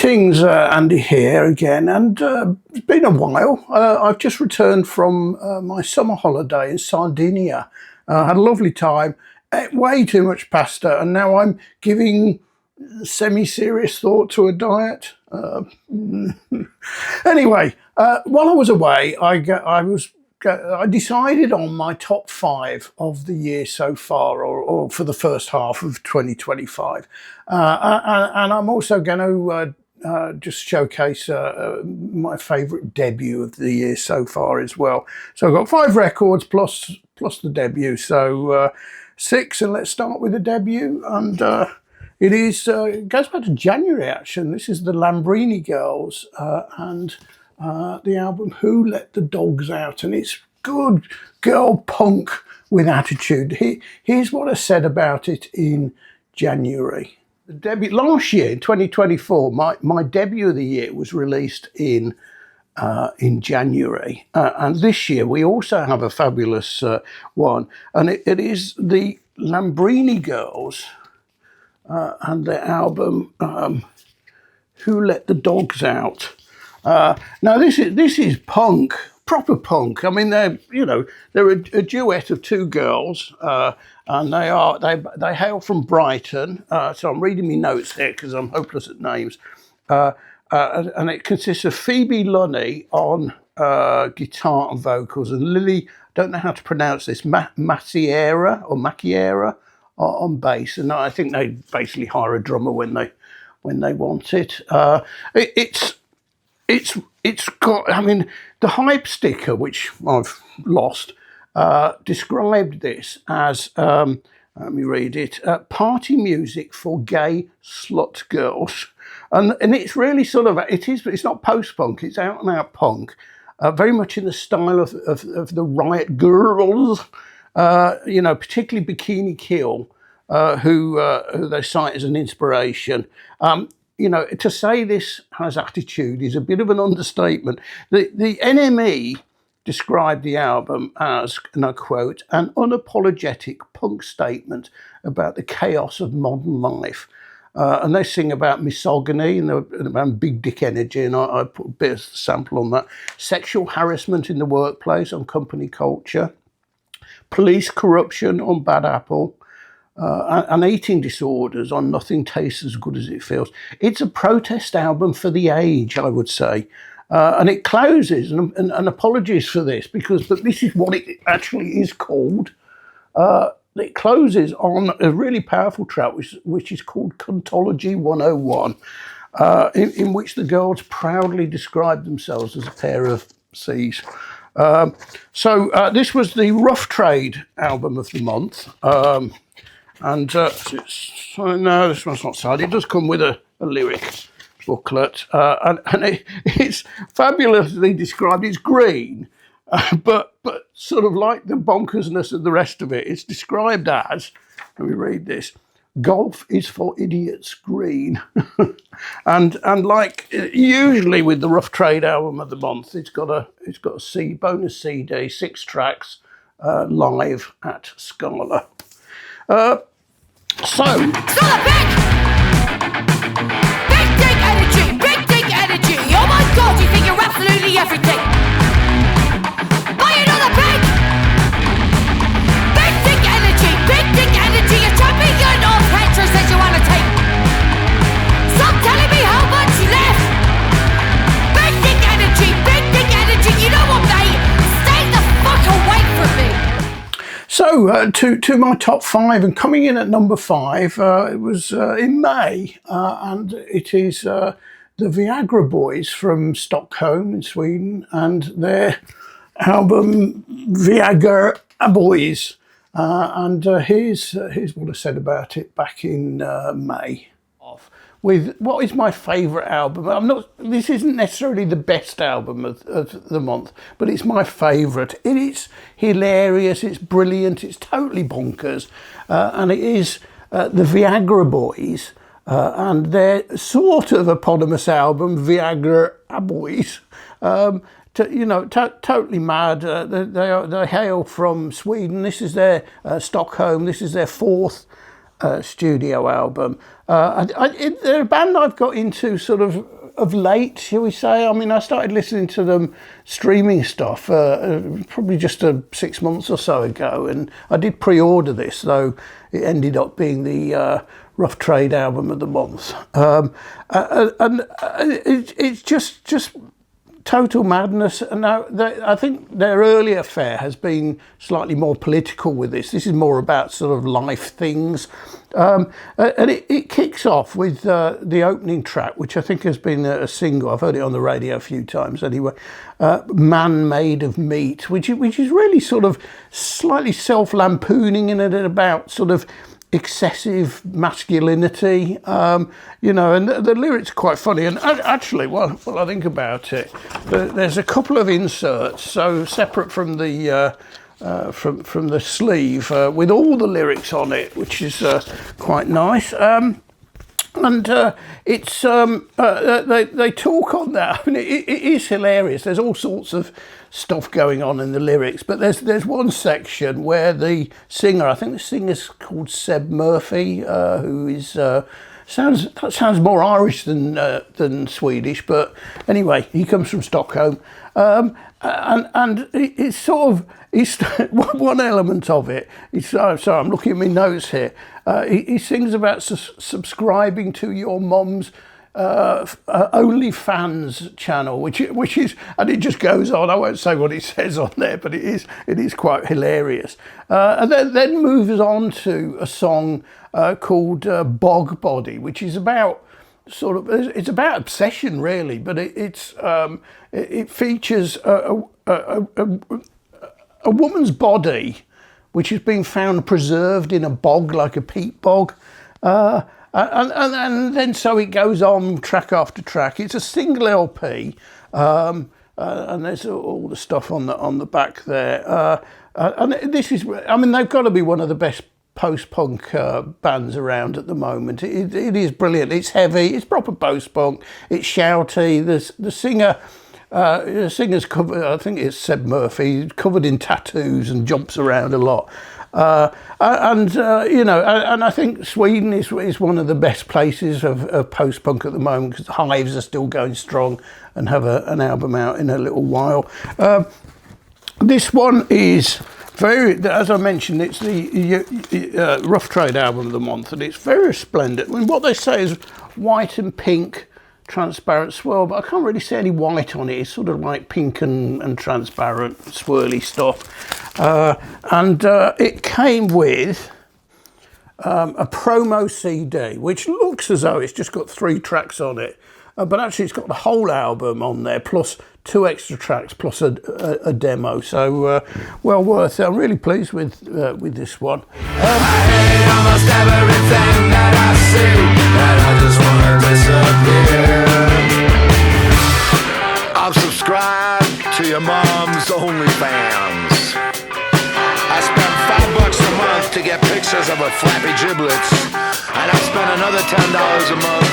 Greetings, Andy here again, and it's been a while. I've just returned from my summer holiday in Sardinia. Had a lovely time, ate way too much pasta, and now I'm giving semi-serious thought to a diet. Anyway, while I was away, I decided on my top 5 of the year so far, or for the first half of 2025. And I'm also going to just showcase my favourite debut of the year so far as well. So I've got 5 records plus the debut, so 6. And let's start with the debut. And it goes back to January, actually. This is the Lamborini Girls and the album Who Let the Dogs Out, and it's good girl punk with attitude. Here's what I said about it in January. The debut last year, in 2024, my debut of the year was released in January, and this year we also have a fabulous one, and it is the Lamborini Girls and their album Who Let the Dogs Out. Now this is punk, proper punk. I mean, they're a duet of 2 girls, and they hail from Brighton. So I'm reading my notes here because I'm hopeless at names. And it consists of Phoebe Lunny on guitar and vocals, and Lily, don't know how to pronounce this, Macchiera on bass. And I think they basically hire a drummer when they want it. It's got, I mean, the hype sticker, which I've lost, described this as, let me read it, party music for gay slut girls. And it's really sort of, it's not post-punk, it's out and out punk, very much in the style of the Riot Girls, particularly Bikini Kill, who they cite as an inspiration. To say this has attitude is a bit of an understatement. The NME described the album as, and I quote, an unapologetic punk statement about the chaos of modern life. And they sing about misogyny and about big dick energy, and I put a bit of sample on that. Sexual harassment in the workplace on Company Culture. Police corruption on Bad Apple. And eating disorders on Nothing Tastes as Good as It Feels. It's a protest album for the age, I would say. And it closes, and apologies for this, but this is what it actually is called. It closes on a really powerful track, which is called Cuntology 101, in which the girls proudly describe themselves as a pair of C's. So this was the Rough Trade album of the month. And no, this one's not sad. It does come with a lyric booklet, and it's fabulously described. It's green, but sort of like the bonkersness of the rest of it. It's described as, let me read this: golf is for idiots green. and like usually with the Rough Trade album of the month, it's got a bonus CD, 6 tracks, live at Scala. Son of a bitch! Big dick energy! Oh my god, you think you're absolutely everything! Buy another pig! Big dick energy! You're champion of heterosexuality! Stop telling me how much left! Big dick energy! You know what, mate? Stay the fuck away from me! So to my top 5, and coming in at number 5, it was in May, and it is the Viagra Boys from Stockholm in Sweden, and their album Viagra Boys. And here's what I said about it back in May. With what is my favourite album. This isn't necessarily the best album of the month, but it's my favourite. It is hilarious, it's brilliant, it's totally bonkers, and it is the Viagra Boys and their sort of eponymous album, Viagra Boys. Totally mad. They hail from Sweden. This is their Stockholm. This is their 4th studio album. They're a band I've got into sort of late, shall we say. I mean, I started listening to them streaming stuff probably just 6 months or so ago, and I did pre-order this, though it ended up being the Rough Trade album of the month. It's just total madness. And now I think their earlier fare has been slightly more political with this. This is more about sort of life things. And it kicks off with the opening track, which I think has been a single. I've heard it on the radio a few times anyway. Man Made of Meat, which is really sort of slightly self-lampooning in it, about sort of excessive masculinity, and the lyrics are quite funny. And actually, well, I think about it, there's a couple of inserts, so separate from the from the sleeve, with all the lyrics on it, which is quite nice. And it's they talk on that. I mean, it is hilarious. There's all sorts of stuff going on in the lyrics, but there's one section where the singer, I think the singer's called Seb Murphy, who is sounds more Irish than Swedish, but anyway, he comes from Stockholm, and it's sort of one element of it. Sorry, I'm looking at my notes here. He sings about subscribing to your mum's OnlyFans channel, which is, and it just goes on. I won't say what it says on there, but it is quite hilarious. And then moves on to a song called Bog Body, which is about it's about obsession really, but it features a woman's body which is being found preserved in a bog, like a peat bog. And then so it goes on track after track. It's a single LP, and there's all the stuff on the back there. And this is, I mean, they've got to be one of the best post-punk bands around at the moment. It is brilliant. It's heavy. It's proper post-punk. It's shouty. The singer's covered, I think it's Seb Murphy, covered in tattoos and jumps around a lot. And I think Sweden is one of the best places of post-punk at the moment, because the Hives are still going strong and have an album out in a little while. This one is as I mentioned, it's the Rough Trade album of the month, and it's very resplendent. I mean, what they say is white and pink transparent swirl, but I can't really see any white on it. It's sort of like pink and transparent swirly stuff. And it came with a promo CD, which looks as though it's just got 3 tracks on it. But actually it's got the whole album on there, plus 2 extra tracks, plus a demo. So well worth it. I'm really pleased with this one. I hate almost everything that I see, and I just want to disappear. I'm subscribed to your mom's OnlyFans. I spend $5 a month to get pictures of her flappy giblets, and I spend another $10 a month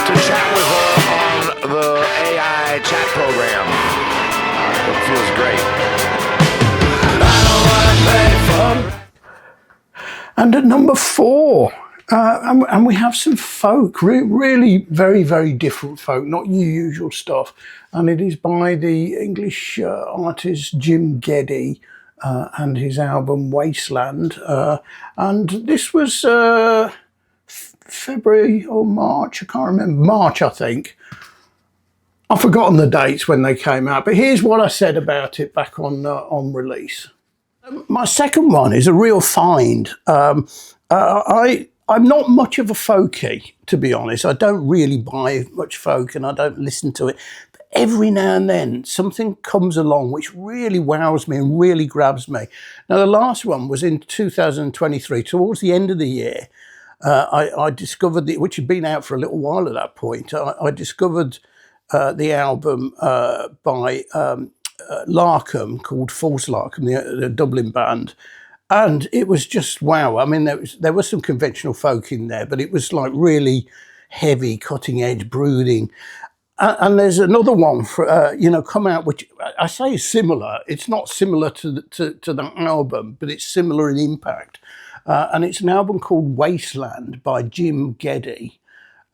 to chat with her on the AI chat program. It feels great. I don't want to pay for. And at number 4, and we have some folk, really very, very different folk, not your usual stuff. And it is by the English artist Jim Getty and his album Wasteland. And this was February or March, I can't remember, March I think. I've forgotten the dates when they came out, but here's what I said about it back on release. My second one is a real find. I'm not much of a folkie, to be honest. I don't really buy much folk and I don't listen to it. But every now and then something comes along which really wows me and really grabs me. Now, the last one was in 2023, towards the end of the year. I discovered, which had been out for a little while at that point, I discovered the album by Larkham, called False Larkham, the Dublin band. And it was just wow. I mean, there was some conventional folk in there, but it was like really heavy, cutting edge, brooding. And there's another one for come out, which I say is similar. It's not similar to that album, but it's similar in impact. and it's an album called Wasteland by Jim Geddy.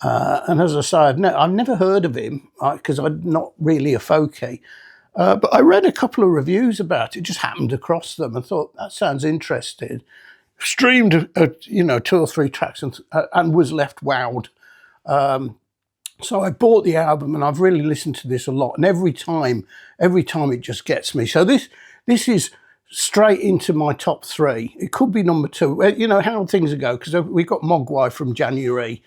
And as I say, I've never heard of him because I'm not really a folkie. But I read a couple of reviews about it, just happened across them and thought, that sounds interesting. Streamed, 2 or 3 tracks and was left wowed. So I bought the album and I've really listened to this a lot. And every time it just gets me. So this is straight into my top 3. It could be number 2. You know how things go, because we got Mogwai from January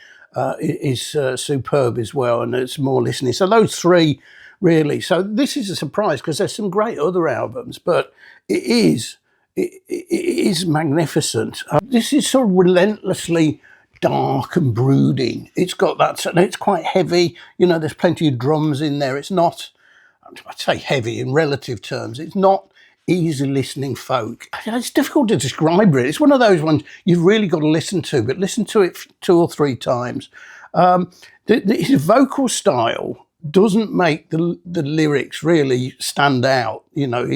is superb as well, and it's more listening. So those 3 really. So this is a surprise because there's some great other albums, but it is magnificent. This is sort of relentlessly dark and brooding. It's got that, it's quite heavy. You know, there's plenty of drums in there. It's not, I'd say heavy in relative terms. It's not easy listening folk. It's difficult to describe it. It's one of those ones you've really got to listen to, but listen to it 2 or 3 times. His vocal style doesn't make the lyrics really stand out. You know,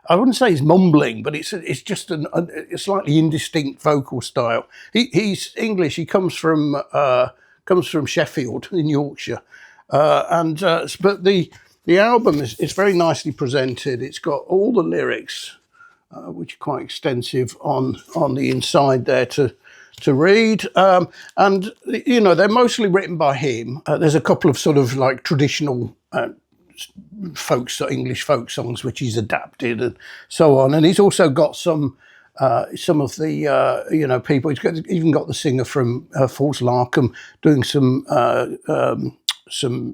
I wouldn't say he's mumbling, but it's just a slightly indistinct vocal style. He's English. He comes from Sheffield in Yorkshire, but the album is very nicely presented. It's got all the lyrics, which are quite extensive on the inside there to read, and you know they're mostly written by him. There's a couple of sort of like traditional English folk songs which he's adapted and so on, and he's also got some of the people. He's even got the singer from False Larkham doing some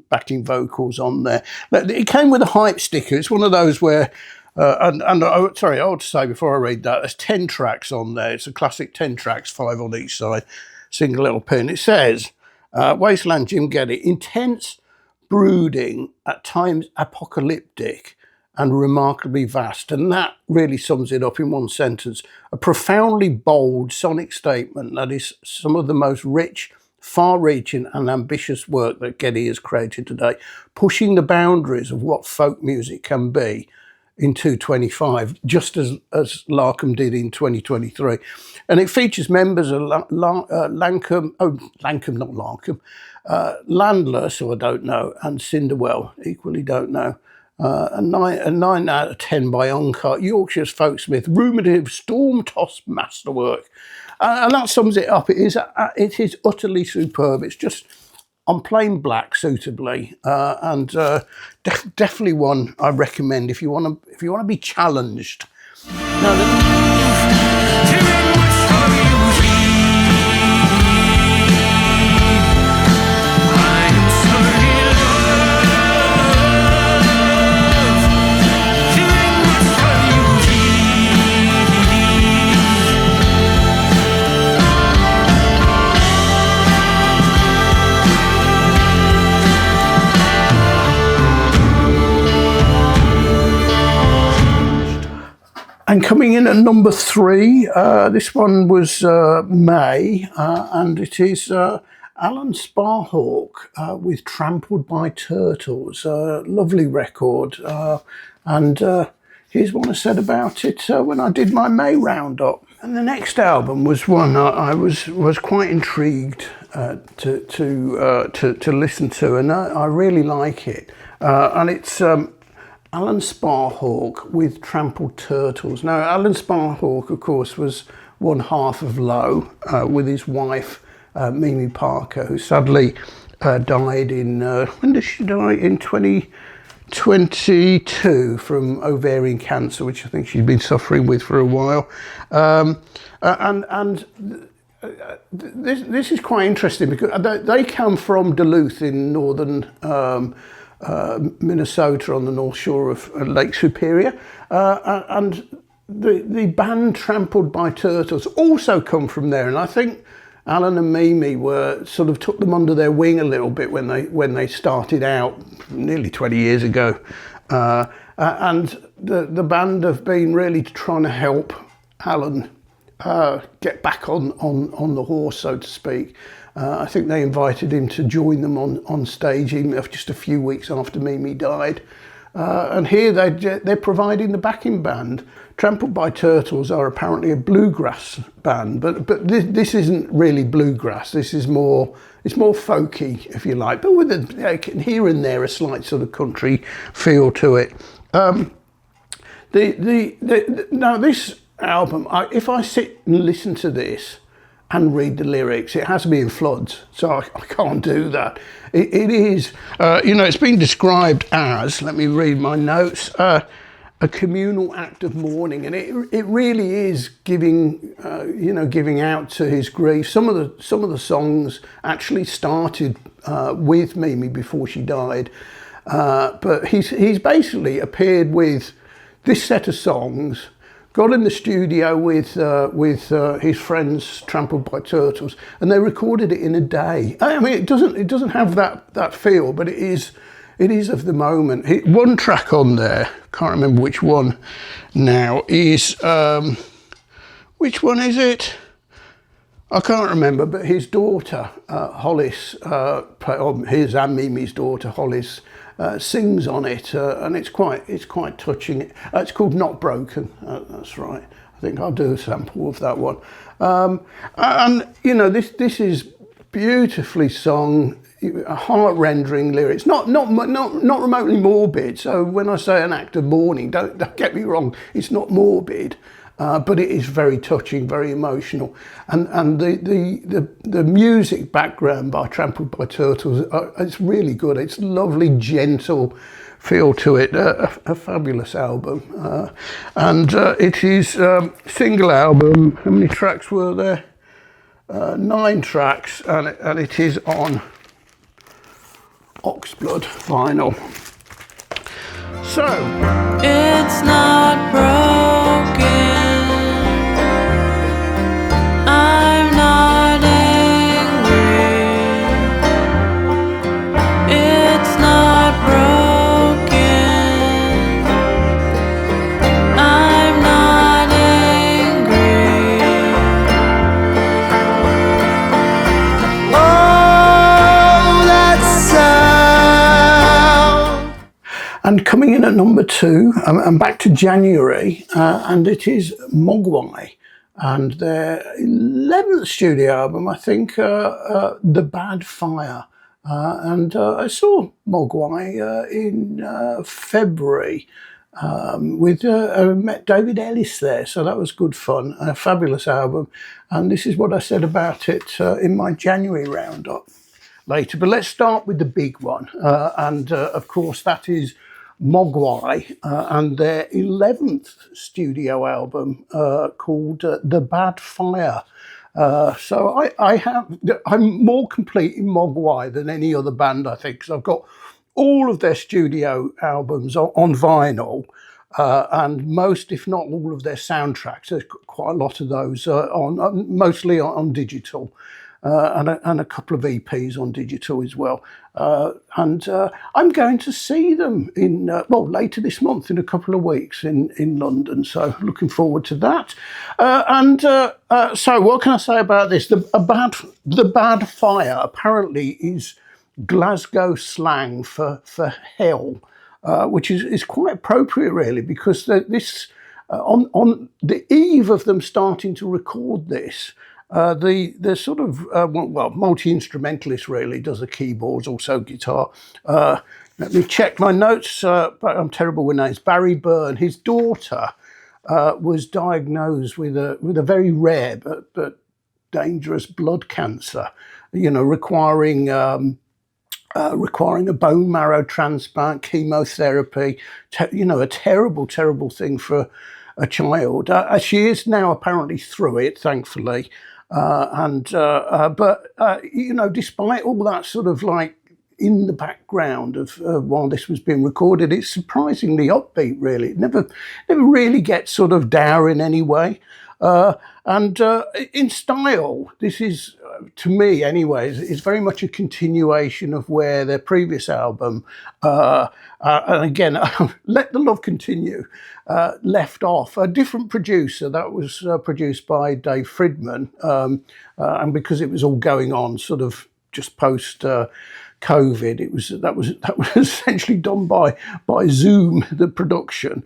backing vocals on there. It came with a hype sticker. It's one of those where I ought to say before I read that, there's 10 tracks on there. It's a classic 10 tracks, 5 on each side, single LP. And it says, Wasteland, Jim Getty, intense, brooding, at times apocalyptic, and remarkably vast. And that really sums it up in one sentence. A profoundly bold sonic statement that is some of the most rich, far-reaching and ambitious work that Getty has created today, pushing the boundaries of what folk music can be in 2025, just as Larkham did in 2023. And it features members of Landless, who I don't know, and Cinderwell, equally don't know. A 9 out of 10 by Onkar, Yorkshire's folksmith, ruminative, storm-tossed masterwork. And that sums it up. It is utterly superb. It's just on plain black suitably, and definitely one I recommend if you want to be challenged. And coming in at number 3, this one was May, and it is Alan Sparhawk with Trampled by Turtles. Lovely record. And here's what I said about it when I did my May roundup. And the next album was one I was quite intrigued to listen to, and I really like it. And it's Alan Sparhawk with Trampled Turtles. Now, Alan Sparhawk, of course, was one half of Low with his wife, Mimi Parker, who sadly died in, when did she die? In 2022 from ovarian cancer, which I think she'd been suffering with for a while. This is quite interesting because they come from Duluth in northern Minnesota on the north shore of Lake Superior, and the band Trampled by Turtles also come from there, and I think Alan and Mimi took them under their wing a little bit when they started out nearly 20 years ago, and the band have been really trying to help Alan get back on the horse, so to speak. I think they invited him to join them on stage even just a few weeks after Mimi died. And here they're providing the backing band. Trampled by Turtles are apparently a bluegrass band, but this isn't really bluegrass. This is it's more folky, if you like, but with here and there a slight sort of country feel to it. Now this album, if I sit and listen to this and read the lyrics, it has me in floods, so I can't do that. It is, it's been described as, let me read my notes, a communal act of mourning, and it really is giving out to his grief. Some of the songs actually started with Mimi before she died, but he's basically appeared with this set of songs, got in the studio with his friends Trampled by Turtles, and they recorded it in a day. I mean, it doesn't have that feel, but it is of the moment. One track on there, can't remember which one now, is which one is it? I can't remember, but his daughter Hollis, his and Mimi's daughter Hollis, sings on it, and it's quite touching. It's called Not Broken. That's right. I think I'll do a sample of that one. And this is beautifully sung, heart-rendering lyrics. Not remotely morbid. So when I say an act of mourning, don't get me wrong. It's not morbid. But it is very touching, very emotional, and the music background by Trampled by Turtles, it's really good. It's lovely, gentle feel to it. A fabulous album, and it is single album. How many tracks were there? 9 tracks, and it is on Oxblood vinyl. So it's not broken. I'm not angry. It's not broken. I'm not angry. Oh, that sound. And coming in at number 2, I'm back to January, and it is Mogwai, and their 11th studio album, I think, The Bad Fire. And I saw Mogwai in February with met David Ellis there, so that was good fun. A fabulous album, and this is what I said about it in my January roundup later. But let's start with the big one, and of course that is Mogwai and their 11th studio album called The Bad Fire. So I'm more complete in Mogwai than any other band, I think, because I've got all of their studio albums on vinyl, and most, if not all, of their soundtracks. There's quite a lot of those mostly on digital. And a couple of EPs on digital as well. And I'm going to see them in later this month, in a couple of weeks in London. So looking forward to that. So what can I say about this? The Bad Fire apparently is Glasgow slang for hell, which is quite appropriate really, because this on the eve of them starting to record this. The sort of multi-instrumentalist really does the keyboards, also guitar. Let me check my notes, but I'm terrible with names. Barry Byrne, his daughter, was diagnosed with a very rare but dangerous blood cancer, requiring a bone marrow transplant, chemotherapy, a terrible thing for a child. She is now apparently through it, thankfully. Despite all that sort of like in the background of while this was being recorded, it's surprisingly upbeat, really. It never really gets sort of dour in any way. And in style, this is, to me anyways, is very much a continuation of where their previous album, and again, Let the Love Continue, left off. A different producer, that was produced by Dave Fridman, and because it was all going on sort of just post COVID. That was essentially done by Zoom, the production.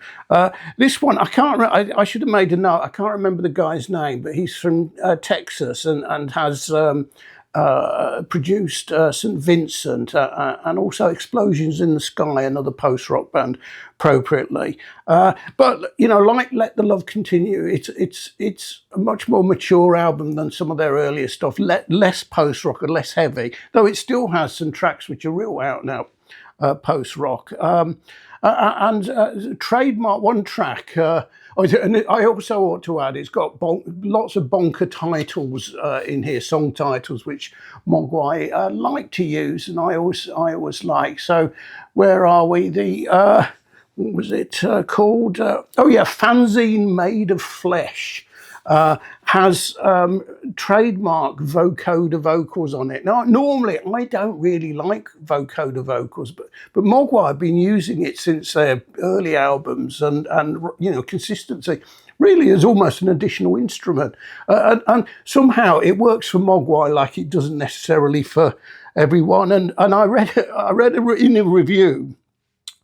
This one, I can't. I should have made a note. I can't remember the guy's name, but he's from Texas and has produced St. Vincent and also Explosions in the Sky, another post-rock band, appropriately. But you know, like Let the Love Continue, it's a much more mature album than some of their earlier stuff. Less post-rock and less heavy, though it still has some tracks which are real out and out post-rock. And trademark one track. And I also ought to add, it's got lots of bonker titles in here, song titles, which Mogwai like to use, and I always like. So, where are we? What was it called? Fanzine Made of Flesh. Has trademark vocoder vocals on it. Now, normally I don't really like vocoder vocals, but Mogwai have been using it since their early albums, and you know, consistency really is almost an additional instrument, and somehow it works for Mogwai like it doesn't necessarily for everyone. And I read in a review,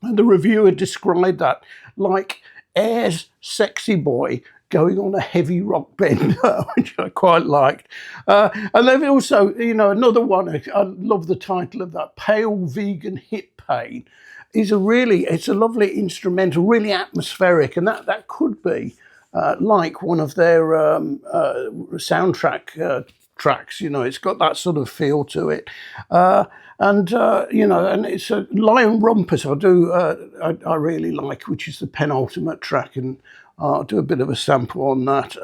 and the reviewer described that like Air's Sexy Boy going on a heavy rock bender, which I quite liked. And they've also, you know, another one, I love the title of that, Pale Vegan Hip Pain, it's a lovely instrumental, really atmospheric, and that could be like one of their soundtrack tracks, you know, it's got that sort of feel to it. You know, and it's a Lion Rumpus I really like, which is the penultimate track, and I'll do a bit of a sample on that.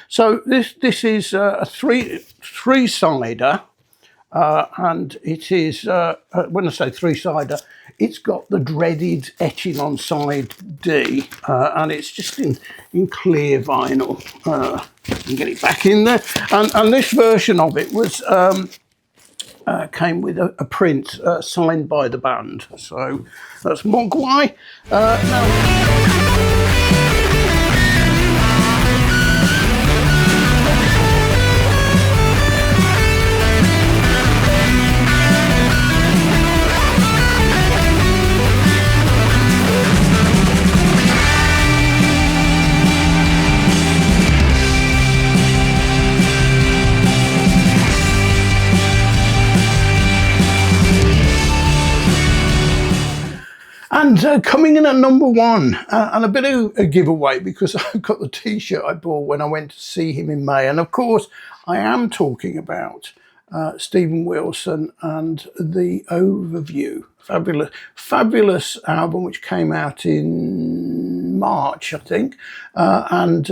So this is a three-sider, and it is, when I say three-sider, it's got the dreaded etching on side D, and it's just in clear vinyl. And get it back in there. And this version of it was came with a print signed by the band. So that's Mogwai. Now, and coming in at number one, and a bit of a giveaway because I've got the T-shirt I bought when I went to see him in May. And of course, I am talking about Stephen Wilson and The Overview. Fabulous album which came out in March, I think, and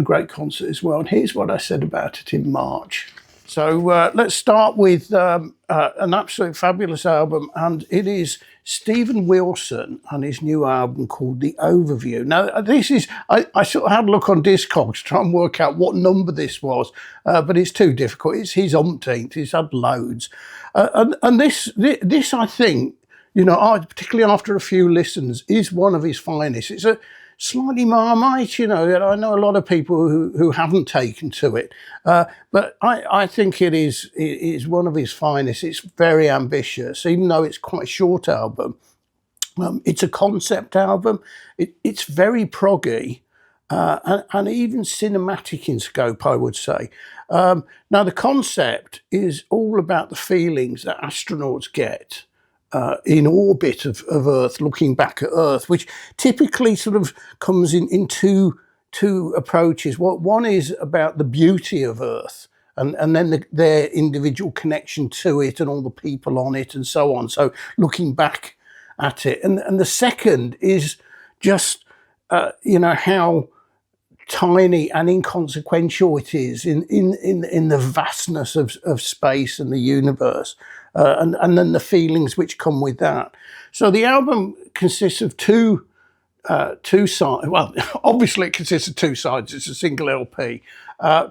great concert as well. And here's what I said about it in March. So let's start with an absolutely fabulous album, and it is Stephen Wilson and his new album called The Overview. Now, this is, I sort of had a look on Discogs to try and work out what number this was, but it's too difficult. It's his umpteenth, he's had loads. And this, I think, you know, particularly after a few listens, is one of his finest. It's a slightly Marmite, you know, and I know a lot of people who haven't taken to it, but I think it is one of his finest. It's very ambitious, even though it's quite a short album. It's a concept album. It's very proggy, and even cinematic in scope, I would say. Now, the concept is all about the feelings that astronauts get in orbit of Earth, looking back at Earth, which typically sort of comes in two approaches. One is about the beauty of Earth, and then their individual connection to it and all the people on it and so on. So looking back at it. And the second is just, you know, how tiny and inconsequential it is in the vastness of space and the universe, and then the feelings which come with that. So the album consists of two sides. Well, obviously it consists of two sides. It's a single LP.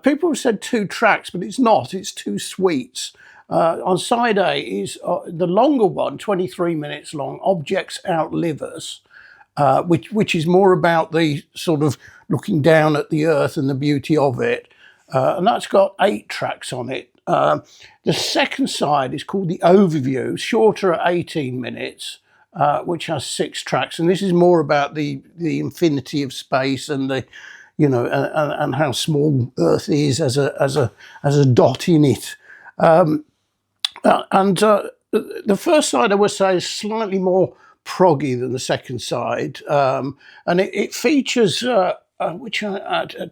People have said two tracks, but it's not. It's two suites. On side A is the longer one, 23 minutes long, Objects Outlive Us, which is more about the sort of looking down at the Earth and the beauty of it. And that's got 8 tracks on it. The second side is called the Overview, shorter at 18 minutes, which has 6 tracks, and this is more about the infinity of space and the, you know, and how small Earth is as a dot in it. The first side, I would say, is slightly more proggy than the second side, and it features which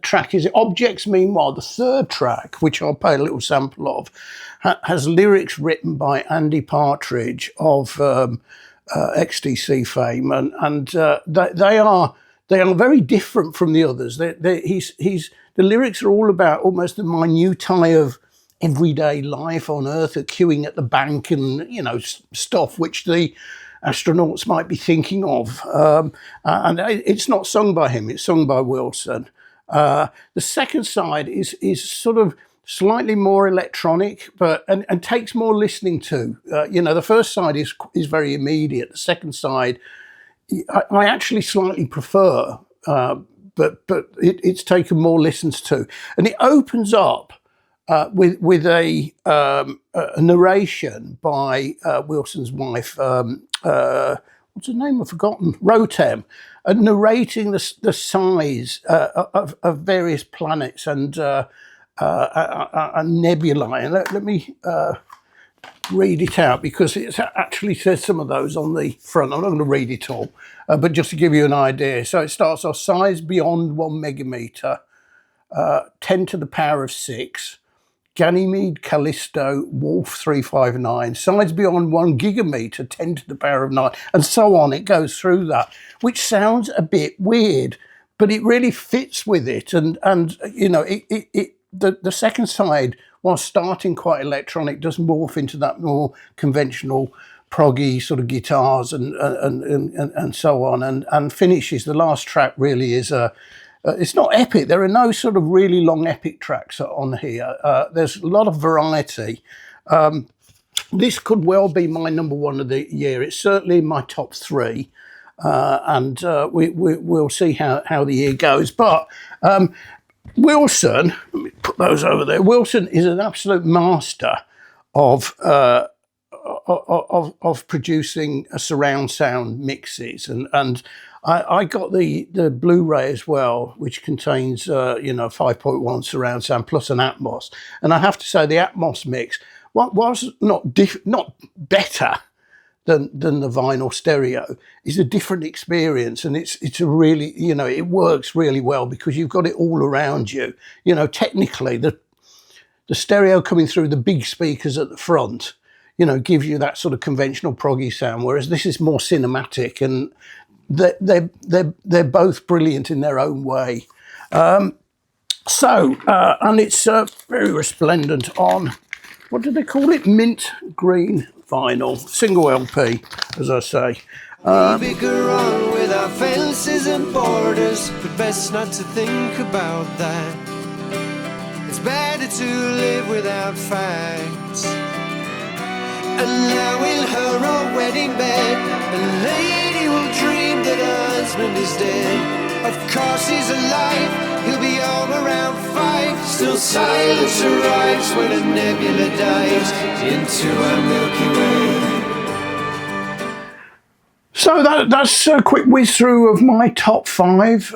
track is it? Objects. Meanwhile, the third track, which I'll play a little sample of, has lyrics written by Andy Partridge of XTC fame, and they are very different from the others. The lyrics are all about almost the minutiae of everyday life on Earth, queuing at the bank, and you know, stuff which the astronauts might be thinking of. And it's not sung by him; it's sung by Wilson. The second side is sort of slightly more electronic, but and takes more listening to. You know, the first side is very immediate. The second side, I actually slightly prefer, but it's taken more listens to, and it opens up with a narration by Wilson's wife. What's her name? I've forgotten. Rotem, narrating the size of various planets and nebulae. And let me read it out, because it actually says some of those on the front. I'm not going to read it all, but just to give you an idea. So it starts off: size beyond 1 megameter, 10 to the power of 6. Ganymede, Callisto, Wolf 359, size beyond 1 gigameter, 10 to the power of 9, and so on. It goes through that, which sounds a bit weird, but it really fits with it. And you know, the second side, while starting quite electronic, does morph into that more conventional proggy sort of guitars and so on, and finishes. The last track really is it's not epic. There are no sort of really long epic tracks on here. There's a lot of variety. This could well be my number 1 of the year. It's certainly in my top 3, and we'll see how the year goes. But Wilson, let me put those over there. Wilson is an absolute master of producing surround sound mixes, and I got the Blu-ray as well, which contains you know, 5.1 surround sound plus an Atmos, and I have to say the Atmos mix was not better than the vinyl stereo. It's a different experience, and it's a really, you know, it works really well because you've got it all around you. You know, technically the stereo coming through the big speakers at the front, you know, gives you that sort of conventional proggy sound, whereas this is more cinematic, and they're both brilliant in their own way. And it's very resplendent on, what do they call it? Mint green vinyl, single LP, as I say. We figure on with our fences and borders, but best not to think about that. It's better to live without facts. And now in her own wedding bed, a lady will dream that her husband is dead. Of course he's alive, he'll be home around 5. Still silence arrives when a nebula dives into our Milky Way. So that's a quick whiz through of my top 5.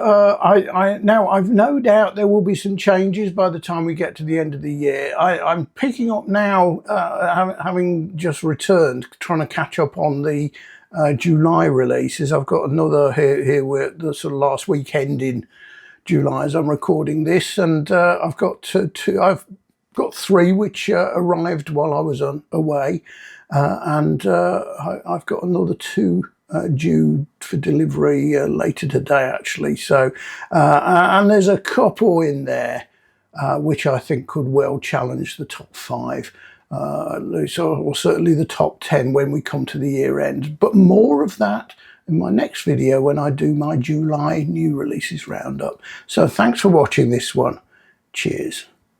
Now I've no doubt there will be some changes by the time we get to the end of the year. I'm picking up now, having just returned, trying to catch up on the July releases. I've got another here where the sort of last weekend in July as I'm recording this, and I've got I've got 3 which arrived while I was away, and I've got another 2 due for delivery later today, actually. So, and there's a couple in there which I think could well challenge the top 5. Or certainly the top 10 when we come to the year end. But more of that in my next video when I do my July new releases roundup. So thanks for watching this one. Cheers.